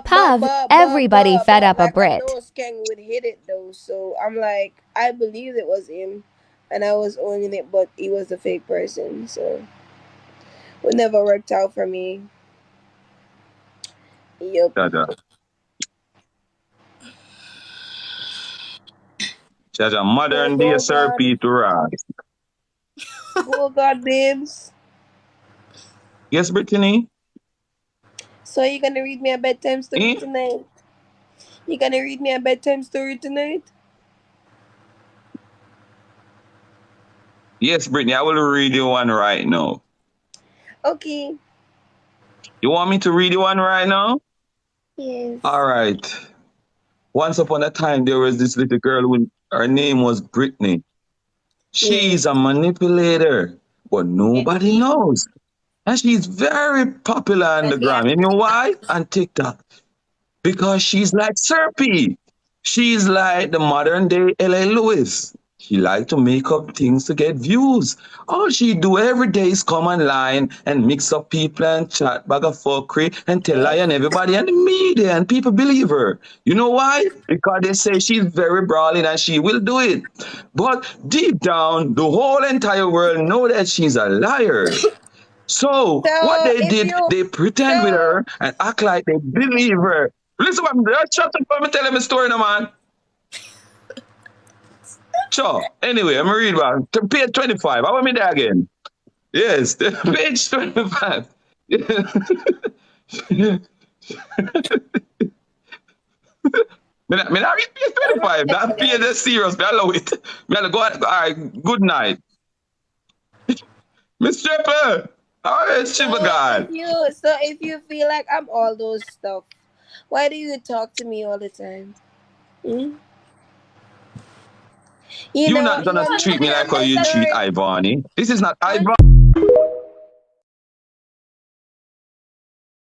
Puff, everybody fed up a like I Brit. know Skeng would hit it though, so I'm like, I believed it was him, and I was owning it, but he was a fake person, so it never worked out for me. Yep. Jaja. Jaja, So modern day go Sir God, Peter Ross. go God, babes. Yes, Brittany? So you gonna read me a bedtime story Eh? tonight? You gonna read me a bedtime story tonight? Yes, Brittany, I will read you one right now. Okay. You want me to read you one right now? All Yes. right. Once upon a time, there was this little girl who her name was Brittany. She's Yes. a manipulator, but nobody Indeed. knows. And she's very popular on the And yeah. gram. You know why? On TikTok. Because she's like Serpy. She's like the modern day LA Lewis. She like to make up things to get views. All she do every day is come online and mix up people and chat bag of fuckery and tell lie Yes. on everybody and the media and people believe her. You know why? Because they say she's very brawling and she will do it. But deep down, the whole entire world know that she's a liar. So what So they if did, you they pretend with so her and act like they believe her. Listen, I'm shut up. Let me tell him a story, no man. Sure. Anyway, I'm gonna read about page 25. I want me there again. Yes, page 25. Me not read page 25. That page is serious. Me allow it. Me allow go on. All right. Good night, Miss Stripper. All right, Stripper God. so if you feel like I'm all those stuff, why do you talk to me all the time? Hmm? You're not You gonna want me to treat me share like how my you treat story? Ivani. This is not You want Ivani.